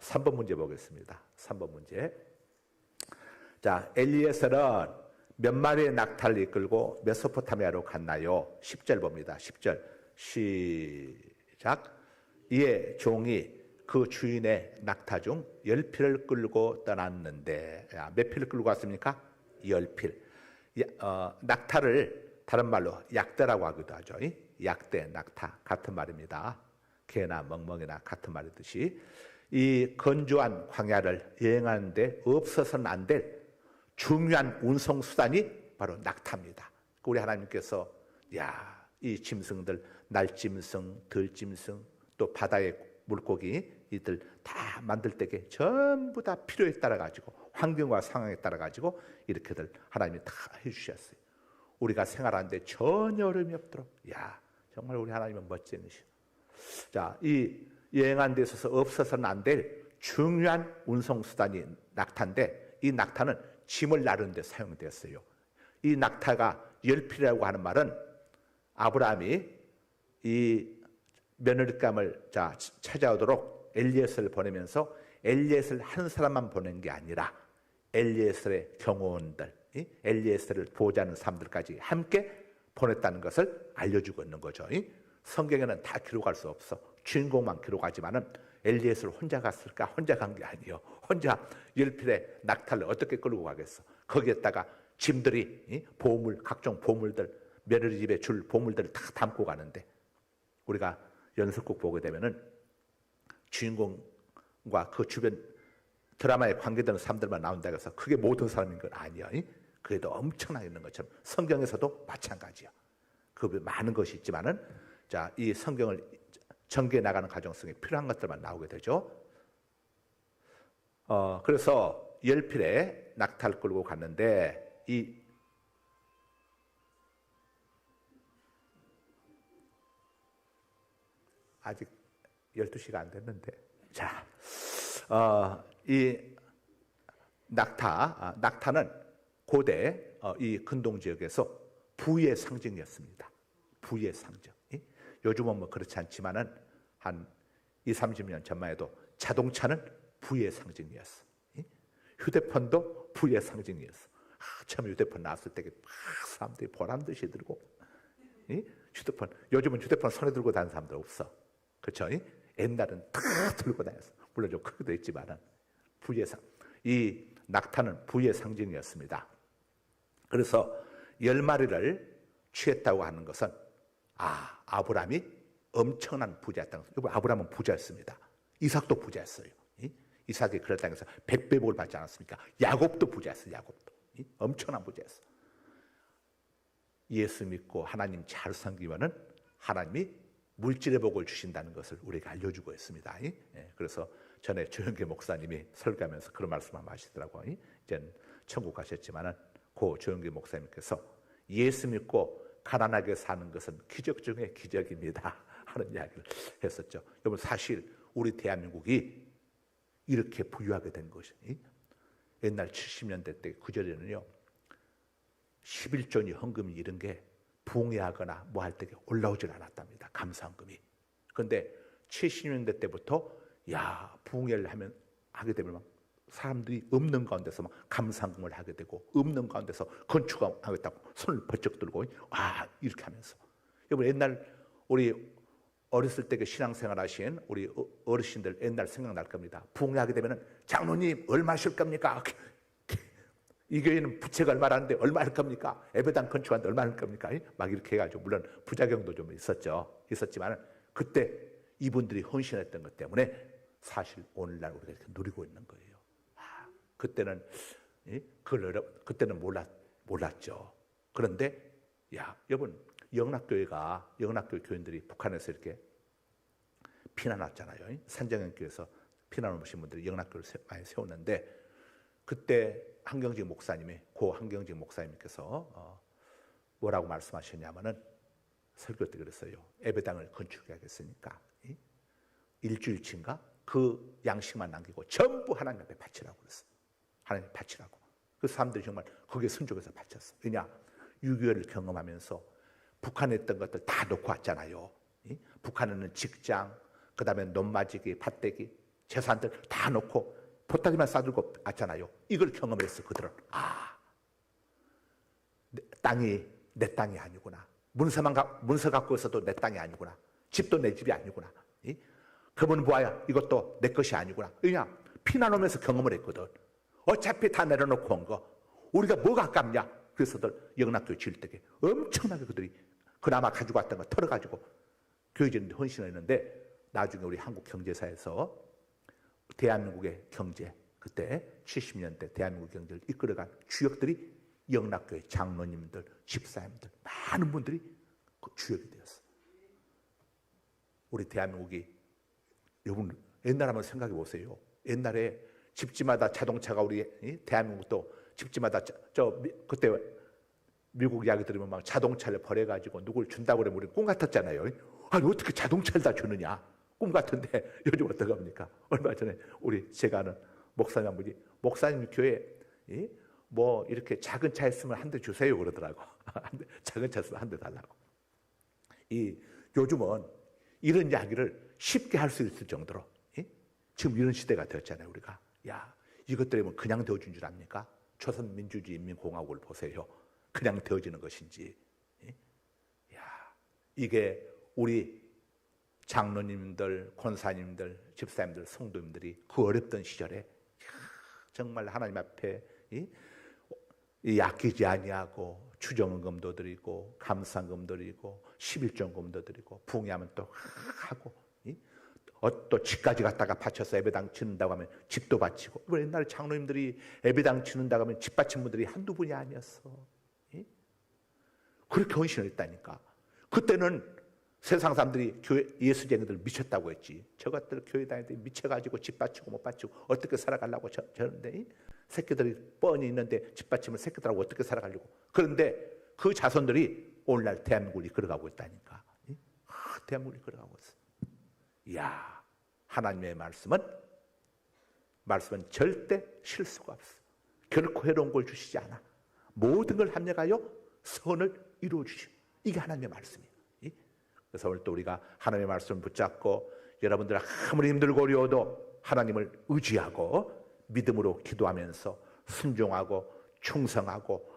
3번 문제 보겠습니다. 3번 문제. 자, 엘리에셀은 몇 마리의 낙타를 이끌고 메소포타미아로 갔나요? 10절 봅니다. 10절 시작. 이에 종이 그 주인의 낙타 중 10필을 끌고 떠났는데, 몇 필을 끌고 갔습니까? 10필. 낙타를 다른 말로 약대라고 하기도 하죠. 약대, 낙타 같은 말입니다. 개나 멍멍이나 같은 말이듯이 이 건조한 광야를 여행하는데 없어서는 안 될 중요한 운송 수단이 바로 낙타입니다. 우리 하나님께서 이 짐승들, 날짐승, 들짐승, 또 바다의 물고기 이들 다 만들 때에 전부 다 필요에 따라 가지고 환경과 상황에 따라 가지고 이렇게들 하나님이 다 해주셨어요. 우리가 생활하는데 전혀 어려움이 없도록. 정말 우리 하나님은 멋쟁이시오. 자, 이 여행하는 데 있어서 없어서는 안 될 중요한 운송 수단이 낙타인데, 이 낙타는 짐을 나르는 데 사용되었어요. 이 낙타가 10필이라고 하는 말은 아브라함이 이 며느리감을 찾아오도록 엘리에셀을 보내면서 엘리에셀 한 사람만 보낸 게 아니라 엘리에셀의 경호원들, 엘리에셀을 보호하는 사람들까지 함께 보냈다는 것을 알려주고 있는 거죠. 성경에는 다 기록할 수 없어. 주인공만 기록하지만은 엘리에셀 혼자 갔을까? 혼자 간 게 아니에요. 혼자 10필의 낙타를 어떻게 끌고 가겠어? 거기에다가 짐들이 보물, 각종 보물들, 며느리 집에 줄 보물들을 다 담고 가는데, 우리가 연속곡 보게 되면은 주인공과 그 주변 드라마에 관계되는 사람들만 나온다고 해서 그게 모든 사람인 건 아니야. 그래도 엄청나게 있는 것처럼 성경에서도 마찬가지야. 그 많은 것이 있지만은, 이 성경을 전개해 나가는 과정 속에 필요한 것들만 나오게 되죠. 그래서 10필의 낙타를 끌고 갔는데, 아직 12시가 안 됐는데. 자, 이 낙타는 고대 이 근동 지역에서 부의 상징이었습니다. 부의 상징. 요즘은 뭐 그렇지 않지만은 한 20-30년 전만 해도 자동차는 부의 상징이었어. 휴대폰도 부의 상징이었어. 처음 휴대폰 나왔을 때 막 사람들이 보란 듯이 들고, 휴대폰, 요즘은 휴대폰 손에 들고 다니는 사람들 없어. 그렇죠? 옛날은 다 들고 다녔어. 물론 좀 크기도 있지만은 이 낙타는 부의 상징이었습니다. 그래서 10마리를 취했다고 하는 것은 아브라함이 엄청난 부자였다는 거예요. 아브라함은 부자였습니다. 이삭도 부자였어요. 이삭이 그럴 땅에서 100배 복을 받지 않았습니까? 야곱도 부자였어요. 야곱도 엄청난 부자였어. 예수 믿고 하나님 잘 섬기면은 하나님이 물질의 복을 주신다는 것을 우리가 알려주고 있습니다. 그래서 전에 조영계 목사님이 설교하면서 그런 말씀을 하시더라고요. 이제는 천국 가셨지만은 고 조영계 목사님께서 예수 믿고 가난하게 사는 것은 기적 중에 기적입니다 하는 이야기를 했었죠. 여러분, 사실 우리 대한민국이 이렇게 부유하게 된 것이 옛날 70년대 때 그 전에는요 11조니 헌금이 이런 게 부흥회하거나 뭐 할 때 올라오질 않았답니다. 감사헌금이. 그런데 70년대 때부터 부흥회를 하게 되면 막 사람들이 없는 가운데서 막 감사헌금을 하게 되고, 없는 가운데서 건축하겠다고 손을 번쩍 들고 이렇게 하면서. 여러분, 옛날 우리 어렸을 때 그 신앙생활 하신 우리 어르신들 옛날 생각날 겁니다. 부흥회하게 되면 장로님 얼마 하실 겁니까? 이 교회는 부채가 얼마라는데 얼마 할 겁니까? 예배당 건축하는데 얼마 할 겁니까? 막 이렇게 해가지고, 물론 부작용도 좀 있었지만 그때 이분들이 헌신했던 것 때문에 사실 오늘날 우리가 이렇게 누리고 있는 거예요. 그때는 그때는 몰랐죠. 그런데 여러분, 영락교회 교인들이 북한에서 이렇게 피난 왔잖아요. 산정연교에서 피난 오신 분들이 영락교회를 많이 세웠는데, 그때 한경직 목사님이 고 한경직 목사님께서 뭐라고 말씀하셨냐면은 설교 때 그랬어요. 예배당을 건축해야겠으니까 일주일치인가 그 양식만 남기고 전부 하나님 앞에 바치라고 그랬어. 하나님 앞에 바치라고. 그 사람들이 정말 거기에 순종해서 바쳤어. 왜냐? 6.25를 경험하면서 북한에 있던 것들 다 놓고 왔잖아요. 북한에는 직장, 그 다음에 논마지기, 밭대기, 재산들 다 놓고 보따리만 싸들고 왔잖아요. 이걸 경험했어. 그들은 땅이 내 땅이 아니구나. 문서 갖고 있어도 내 땅이 아니구나. 집도 내 집이 아니구나. 그분 보아야 이것도 내 것이 아니구나. 왜냐? 피난 오면서 경험을 했거든. 어차피 다 내려놓고 온 거 우리가 뭐가 아깝냐. 그래서들 영락교회 지을 때 엄청나게 그들이 그나마 가지고 왔던 거 털어가지고 교회 짓는데 헌신을 했는데, 나중에 우리 한국 경제사에서 대한민국의 경제, 그때 70년대 대한민국 경제를 이끌어간 주역들이 영락교회 장로님들, 집사님들, 많은 분들이 그 주역이 되었어. 우리 대한민국이, 여러분 옛날 한번 생각해 보세요. 옛날에 집집마다 자동차가, 우리 대한민국도 집집마다 그때 미국 이야기 들으면 막 자동차를 버려가지고 누굴 준다고 그러면 우리 꿈 같았잖아요. 아니 어떻게 자동차를 다 주느냐. 꿈 같은데 요즘 어떡합니까? 얼마 전에 제가 아는 목사님 한 분이 목사님 교회 뭐 이렇게 작은 차 있으면 한 대 주세요 그러더라고. 작은 차 있으면 한 대 달라고. 요즘은 이런 이야기를 쉽게 할 수 있을 정도로 지금 이런 시대가 되었잖아요. 우리가 이것들이 뭐 그냥 되어준 줄 압니까? 조선민주주의인민공화국을 보세요. 그냥 되어지는 것인지. 이게 우리 장로님들, 권사님들, 집사님들, 성도님들이 그 어렵던 시절에 정말 하나님 앞에 아끼지 아니하고 추정금도 드리고 감사금도 드리고 11조금도 드리고 부흥하면 또 하고 또 집까지 갔다가 바쳐서 예배당 치는다고 하면 집도 바치고. 옛날에 장로님들이 예배당 치는다고 하면 집 바친 분들이 한두 분이 아니었어. 그렇게 헌신을 했다니까. 그때는 세상 사람들이 교회 예수쟁이들 미쳤다고 했지. 저것들 교회 다니는데 미쳐가지고 집 바치고 못 바치고 어떻게 살아가려고 저런데 새끼들이 뻔히 있는데 집 바치면 새끼들하고 어떻게 살아가려고. 그런데 그 자손들이 오늘날 대한민국을 이끌어가고 있다니까. 대한민국을 이끌어가고 있어. 이야, 하나님의 말씀은 절대 실수가 없어. 결코 해로운 걸 주시지 않아. 모든 걸 합력하여 선을 이루어 주시오. 이게 하나님의 말씀이에요. 그래서 오늘 또 우리가 하나님의 말씀을 붙잡고 여러분들 아무리 힘들고 어려워도 하나님을 의지하고 믿음으로 기도하면서 순종하고 충성하고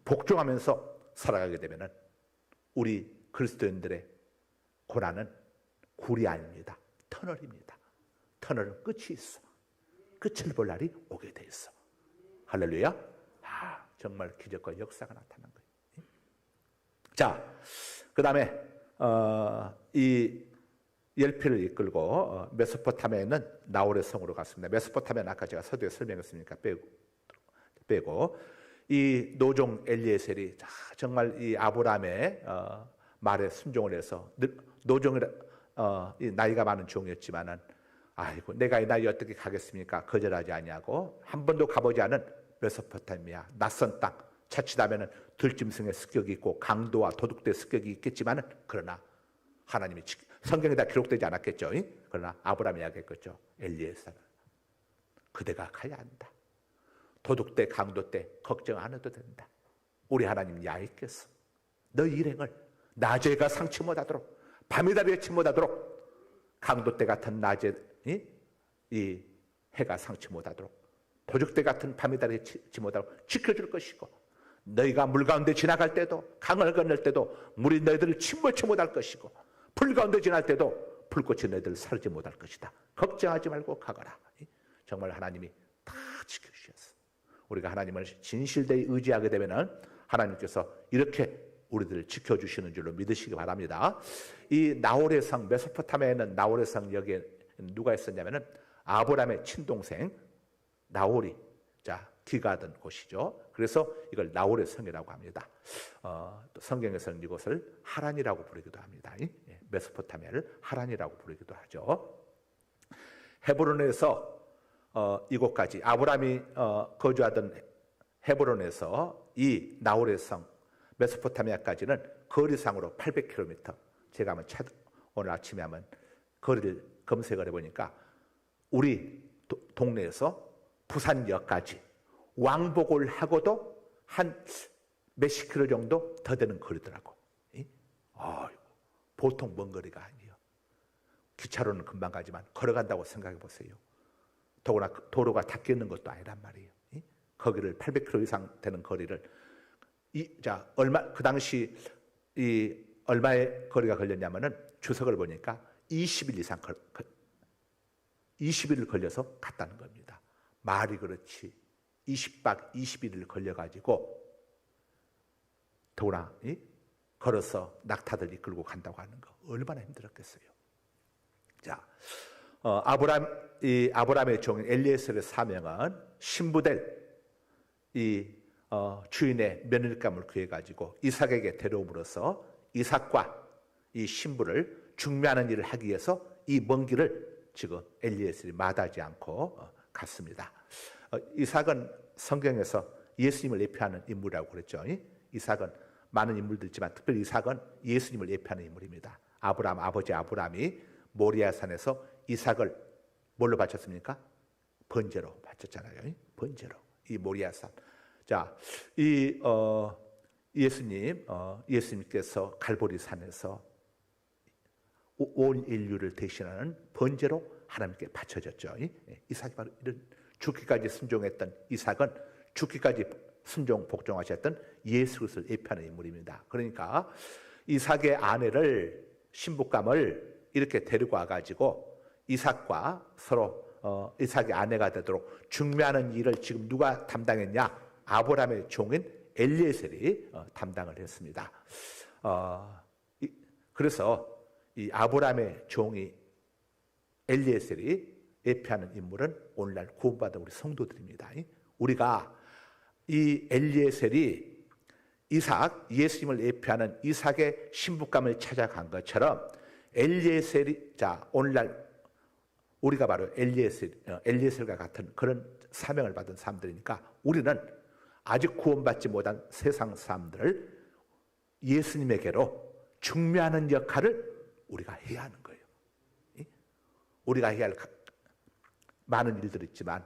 복종하면서 살아가게 되면은 우리 그리스도인들의 고난은 굴이 아닙니다. 터널입니다. 터널은 끝이 있어. 끝을 볼 날이 오게 돼 있어. 할렐루야. 정말 기적과 역사가 나타난 거예요. 자, 그 다음에 이 열필을 이끌고 메소포타미아에 있는 나홀의 성으로 갔습니다. 메소포타미아는 아까 제가 서두에 설명했으니까 빼고 이 노종 엘리에셀이 정말 이 아브라함의 말에 순종을 해서 노종이라 이 나이가 많은 종이었지만은 아이고 내가 이 나이에 어떻게 가겠습니까? 거절하지 아니하고 한 번도 가보지 않은 메소포타미아 낯선 땅, 자칫하면은 들짐승의 습격이 있고 강도와 도둑의 습격이 있겠지만은 그러나 하나님이 성경에 다 기록되지 않았겠죠. 그러나 아브라함이 이야기했겠죠. 엘리에셀 그대가 가야 한다. 도둑 때 강도 때 걱정 안 해도 된다. 우리 하나님 야있겠어. 너 일행을 낮에가 상치 못하도록 밤이 달이 못하도록 강도 때 같은 낮에 이 해가 상치 못하도록 도둑 때 같은 밤이 달이 못하도록 지켜줄 것이고 너희가 물 가운데 지나갈 때도 강을 건널 때도 물이 너희들을 침몰치 못할 것이고 불 가운데 지날 때도 불꽃이 너희들을 사르지 못할 것이다. 걱정하지 말고 가거라. 정말 하나님이 다 지켜주셨어. 우리가 하나님을 진실되이 의지하게 되면은 하나님께서 이렇게 우리들을 지켜주시는 줄로 믿으시기 바랍니다. 이 나홀의 성, 메소포타미아에 있는 나홀의 성 여기에 누가 있었냐면은 아브라함의 친동생 나홀이 귀가하던 곳이죠. 그래서 이걸 나홀의 성이라고 합니다. 또 성경에서는 이곳을 하란이라고 부르기도 합니다. 메소포타미아를 하란이라고 부르기도 하죠. 헤브론에서 이곳까지 아브라함이 거주하던 헤브론에서 이 나홀의 성 메소포타미아까지는 거리상으로 800km. 제가 오늘 아침에 한번 거리를 검색을 해보니까 우리 동네에서 부산역까지 왕복을 하고도 한 몇십 킬로 정도 더 되는 거리더라고. 보통 먼 거리가 아니에요. 기차로는 금방 가지만 걸어간다고 생각해 보세요. 더구나 도로가 닫혀 있는 것도 아니란 말이에요. 거기를 800km 이상 되는 거리를 그 당시 얼마의 거리가 걸렸냐면은 주석을 보니까 20일 이상 20일을 걸려서 갔다는 겁니다. 말이 그렇지 20박 21일 걸려가지고 더구나 걸어서 낙타들 이끌고 간다고 하는 거 얼마나 힘들었겠어요. 자, 아브라함의 종 엘리에셀의 사명은 신부될 주인의 며느리감을 구해가지고 이삭에게 데려옴으로써 이삭과 이 신부를 중매하는 일을 하기 위해서 이 먼 길을 지금 엘리에셀이 마다하지 않고 갔습니다. 이삭은 성경에서 예수님을 예표하는 인물이라고 그랬죠. 이삭은 많은 인물들 있지만 특별히 이삭은 예수님을 예표하는 인물입니다. 아버지 아브라함이 모리아산에서 이삭을 뭘로 바쳤습니까? 번제로 바쳤잖아요. 번제로. 이 모리아산. 자, 예수님께서 갈보리산에서 온 인류를 대신하는 번제로 하나님께 바쳐졌죠. 이삭이 바로 이런 죽기까지 순종했던 이삭은 죽기까지 순종 복종하셨던 예수 그리스도를 예표하는 인물입니다. 그러니까 이삭의 아내를 신부감을 이렇게 데리고 와가지고 이삭과 서로 이삭의 아내가 되도록 중매하는 일을 지금 누가 담당했냐? 아브라함의 종인 엘리에셀이 담당을 했습니다. 그래서 이 아브라함의 종이 엘리에셀이 예표하는 인물은 오늘날 구원받은 우리 성도들입니다. 우리가 이 엘리에셀이 이삭, 예수님을 예표하는 이삭의 신부감을 찾아간 것처럼 엘리에셀이 오늘날 우리가 바로 엘리에셀과 같은 그런 사명을 받은 사람들이니까 우리는 아직 구원받지 못한 세상 사람들을 예수님에게로 중매하는 역할을 우리가 해야 하는 거예요. 우리가 해야 할 많은 일들이 있지만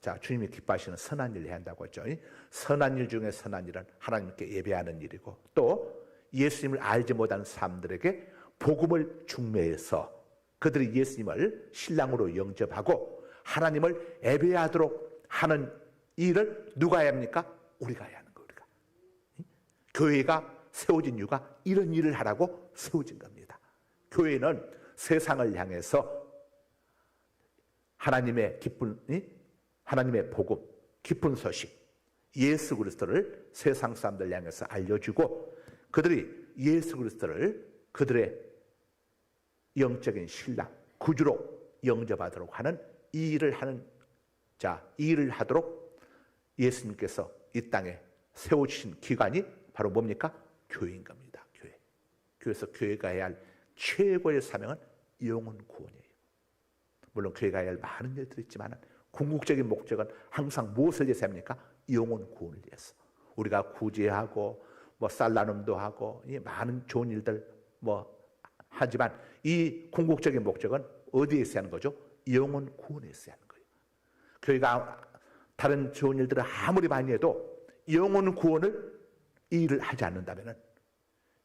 자, 주님이 기뻐하시는 선한 일을 해야 한다고 했죠. 선한 일 중에 선한 일은 하나님께 예배하는 일이고, 또 예수님을 알지 못하는 사람들에게 복음을 중매해서 그들이 예수님을 신랑으로 영접하고 하나님을 예배하도록 하는 일을 누가 해야 합니까? 우리가 해야 하는 거예요. 우리가. 교회가 세워진 이유가 이런 일을 하라고 세워진 겁니다. 교회는 세상을 향해서 하나님의 기쁜, 하나님의 복음, 기쁜 소식, 예수 그리스도를 세상 사람들 향해서 알려주고, 그들이 예수 그리스도를 그들의 영적인 신랑, 구주로 영접하도록 하는 이 일을 하는, 자, 이 일을 하도록 예수님께서 이 땅에 세워주신 기관이 바로 뭡니까? 교회인 겁니다. 교회. 그래서 교회가 해야 할 최고의 사명은 영혼 구원이에요. 물론 교회가 해야 할 많은 일들이 있지만 궁극적인 목적은 항상 무엇을 위해서 합니까? 영혼 구원을 위해서. 우리가 구제하고 뭐 살라눔도 하고 이 많은 좋은 일들 뭐 하지만 이 궁극적인 목적은 어디에서 하는 거죠? 영혼 구원에서 하는 거예요. 교회가 다른 좋은 일들을 아무리 많이 해도 영혼 구원을 이 일을 하지 않는다면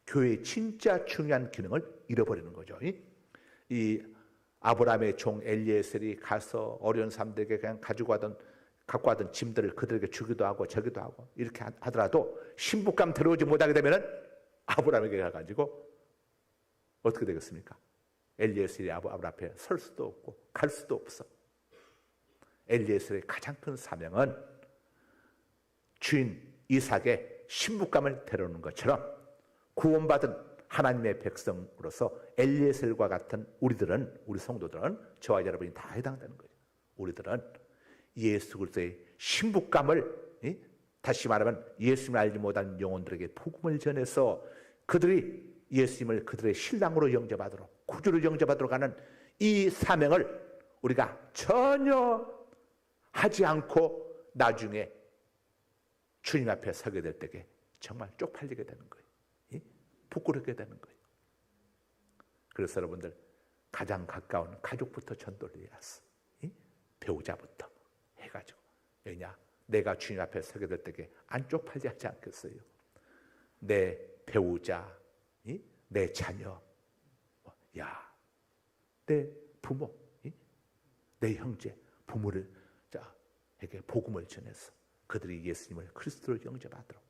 교회의 진짜 중요한 기능을 잃어버리는 거죠. 이 아브라함의 종 엘리에셀이 가서 어려운 사람들에게 그냥 갖고 가던 짐들을 그들에게 주기도 하고 저기도 하고 이렇게 하더라도 신부감 들어오지 못하게 되면 아브라함에게 가가지고 어떻게 되겠습니까? 엘리에셀이 아브라함 앞에 설 수도 없고 갈 수도 없어. 엘리에셀의 가장 큰 사명은 주인 이삭의 신부감을 데려오는 것처럼 구원받은 하나님의 백성으로서 엘리에셀과 같은 우리들은, 우리 성도들은, 저와 여러분이 다 해당되는 거예요. 우리들은 예수 그리스도의 신부감을, 다시 말하면 예수님을 알지 못한 영혼들에게 복음을 전해서 그들이 예수님을 그들의 신랑으로 영접하도록, 구주로 영접하도록 하는 이 사명을 우리가 전혀 하지 않고 나중에 주님 앞에 서게 될 때에 정말 쪽팔리게 되는 거예요. 부끄럽게 되는 거예요. 그래서 여러분들 가장 가까운 가족부터 전도를 해야지. 배우자부터 해가지고. 왜냐? 내가 주님 앞에 서게 될 때에 안 쪽팔지 하지 않겠어요? 내 배우자, 내 자녀, 내 부모, 내 형제, 부모를 에게 복음을 전해서 그들이 예수님을 그리스도로 영접하도록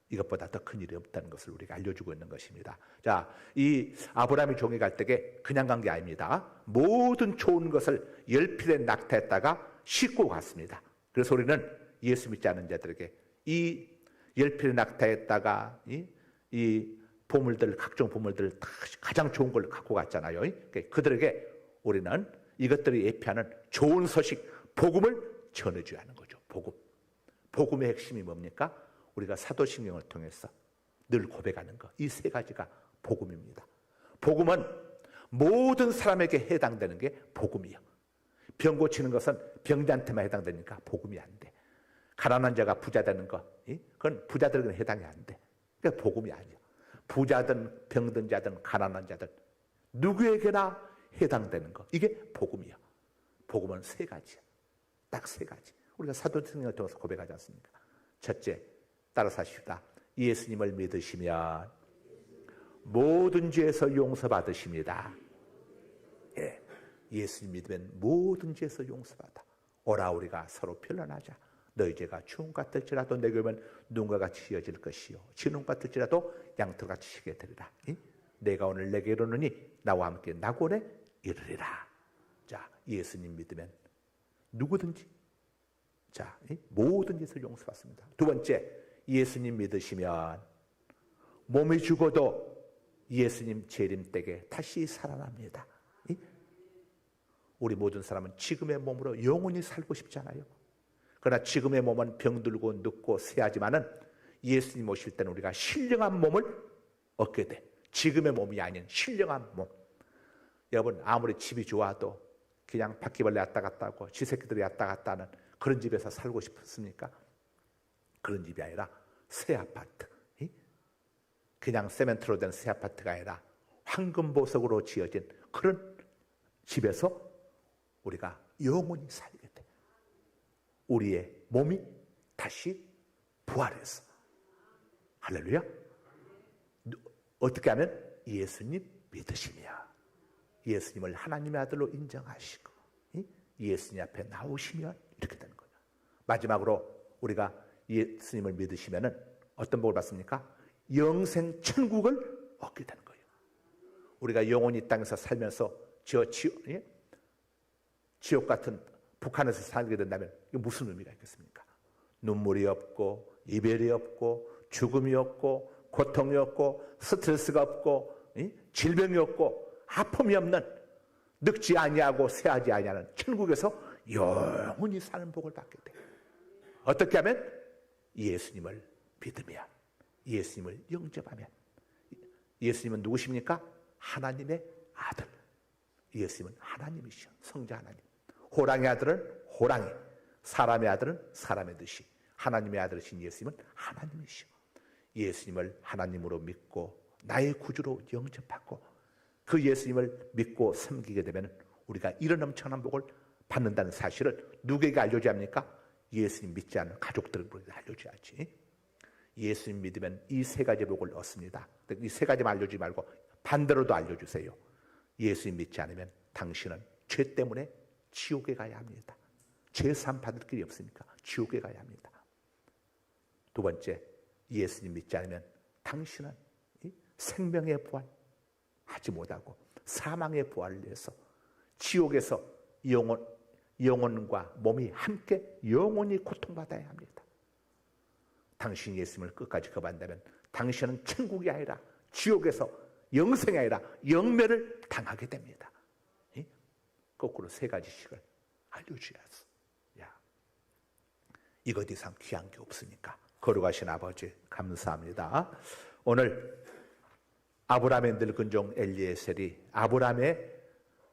이것보다 더 큰 일이 없다는 것을 우리가 알려주고 있는 것입니다. 자, 이 아브라함이 종이 갈 때에 그냥 간 게 아닙니다. 모든 좋은 것을 열필에 낙타에다가 싣고 갔습니다. 그래서 우리는 예수 믿지 않는 자들에게 이 열필의 낙타에다가 이 보물들, 각종 보물들 가장 좋은 걸 갖고 갔잖아요. 그들에게 우리는 이것들이 예표하는 좋은 소식, 복음을 전해줘야 하는 거죠. 복음의 핵심이 뭡니까? 우리가 사도신경을 통해서 늘 고백하는 것, 이 세 가지가 복음입니다. 복음은 모든 사람에게 해당되는 게 복음이에요. 병 고치는 것은 병자한테만 해당되니까 복음이 안 돼. 가난한 자가 부자 되는 것, 그건 부자들에게는 해당이 안 돼. 그러니까 복음이 아니에요. 부자든 병든 자든 가난한 자든 누구에게나 해당되는 것, 이게 복음이에요. 복음은 세 가지야. 딱 세 가지. 우리가 사도신경을 통해서 고백하지 않습니까? 첫째, 따라서 하십시다. 예수님을 믿으시면 모든 죄에서 용서받으십니다. 예수님 믿으면 모든 죄에서 용서받아. 오라 우리가 서로 변론하자. 너희 죄가 주홍 같을지라도 내게 오면 눈과 같이 지어질 것이요 진홍 같을지라도 양털같이 시게 되리라. 내가 오늘 내게 이르노니 나와 함께 낙원에 이르리라. 자, 예수님 믿으면 누구든지 모든 죄에서 용서받습니다. 두 번째, 예수님 믿으시면 몸이 죽어도 예수님 재림 때에 다시 살아납니다. 우리 모든 사람은 지금의 몸으로 영원히 살고 싶잖아요. 그러나 지금의 몸은 병들고 늙고 쇠하지만은 예수님 오실 때는 우리가 신령한 몸을 얻게 돼. 지금의 몸이 아닌 신령한 몸. 여러분, 아무리 집이 좋아도 그냥 바퀴벌레 왔다 갔다 하고 쥐새끼들이 왔다 갔다 하는 그런 집에서 살고 싶습니까? 그런 집이 아니라 새 아파트, 그냥 세멘트로 된 새 아파트가 아니라 황금 보석으로 지어진 그런 집에서 우리가 영원히 살게 돼. 우리의 몸이 다시 부활해서. 할렐루야. 어떻게 하면? 예수님 믿으시며 예수님을 하나님의 아들로 인정하시고 예수님 앞에 나오시면 이렇게 되는 거예요. 마지막으로 우리가 예수님을 믿으시면 어떤 복을 받습니까? 영생 천국을 얻게 되는 거예요. 우리가 영원히 이 땅에서 살면서 지옥 같은 북한에서 살게 된다면 이게 무슨 의미가 있겠습니까? 눈물이 없고 이별이 없고 죽음이 없고 고통이 없고 스트레스가 없고 질병이 없고 아픔이 없는 늙지 아니하고 쇠하지 아니하는 천국에서 영원히 사는 복을 받게 돼요. 어떻게 하면? 예수님을 믿으면, 예수님을 영접하면. 예수님은 누구십니까? 하나님의 아들. 예수님은 하나님이시죠. 성자 하나님. 호랑이의 아들은 호랑이, 사람의 아들은 사람의 듯이 하나님의 아들이신 예수님은 하나님이시죠. 예수님을 하나님으로 믿고 나의 구주로 영접하고 그 예수님을 믿고 섬기게 되면 우리가 이런 엄청난 복을 받는다는 사실을 누구에게 알려줘야 합니까? 예수님 믿지 않는 가족들에게 알려줘야지. 예수님 믿으면 이 세 가지 복을 얻습니다. 이 세 가지만 알려주지 말고 반대로도 알려주세요. 예수님 믿지 않으면 당신은 죄 때문에 지옥에 가야 합니다. 죄사함 받을 길이 없으니까 지옥에 가야 합니다. 두 번째, 예수님 믿지 않으면 당신은 생명의 부활 하지 못하고 사망의 부활을 위해서 지옥에서 영혼과 몸이 함께 영원히 고통받아야 합니다. 당신이 예수님을 끝까지 거부한다면 당신은 천국이 아니라 지옥에서 영생이 아니라 영멸을 당하게 됩니다. 거꾸로 세 가지씩을 알려줘야지. 이것 이상 귀한 게 없으니까. 거룩하신 아버지 감사합니다. 오늘 아브라함의 늙은 종 엘리에셀이 아브라함의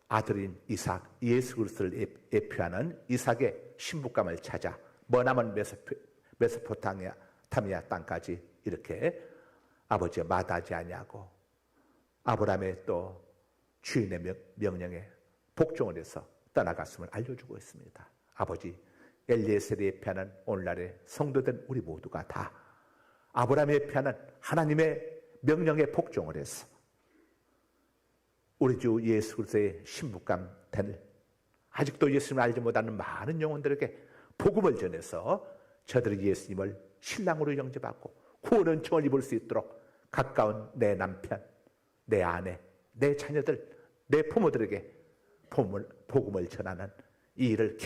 아들인 이삭, 예수 그리스도를 예표하는 이삭의 신부감을 찾아 머나먼 메소포타미아 땅까지 이렇게 아버지의 마다하지 아니하고 아브라함의 또 주인의 명령에 복종을 해서 떠나갔음을 알려주고 있습니다. 아버지, 엘리에셀이 예표하는 오늘날의 성도된 우리 모두가 다 아브라함이 예표하는 하나님의 명령에 복종을 해서 우리 주 예수 그리스도의 신부감 된 아직도 예수님을 알지 못하는 많은 영혼들에게 복음을 전해서 저들이 예수님을 신랑으로 영접하고 구원 은총을 입을 수 있도록 가까운 내 남편, 내 아내, 내 자녀들, 내 부모들에게 복음을 전하는 이 일을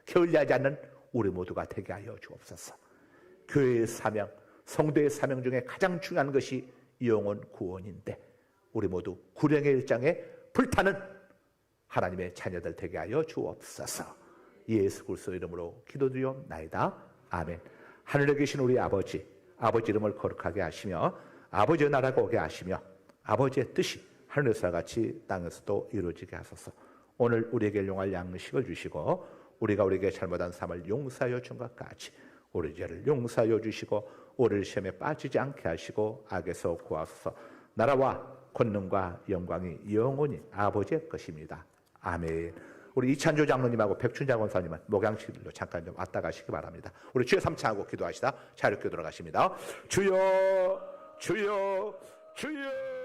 게을리하지 않는 우리 모두가 되게 하여 주옵소서. 교회의 사명, 성도의 사명 중에 가장 중요한 것이 영혼 구원인데 우리 모두 구령의 일장에 불타는 하나님의 자녀들 되게 하여 주옵소서. 예수 그리스도 이름으로 기도드리옵나이다. 아멘. 하늘에 계신 우리 아버지 이름을 거룩하게 하시며 아버지의 나라가 오게 하시며 아버지의 뜻이 하늘에서 같이 땅에서도 이루어지게 하소서. 오늘 우리에게 용할 양식을 주시고 우리가 우리에게 잘못한 삶을 용서하여 준 것 같이 우리 죄를 용서하여 주시고 우리를 시험에 빠지지 않게 하시고 악에서 구하소서. 나라와 권능과 영광이 영원히 아버지의 것입니다. 아멘. 우리 이찬조 장로님하고 백춘자 권사님은 목양실로 잠깐 좀 왔다 가시기 바랍니다. 우리 주여 삼창하고 기도하시다 자유롭게 돌아가십니다. 주여 주여 주여.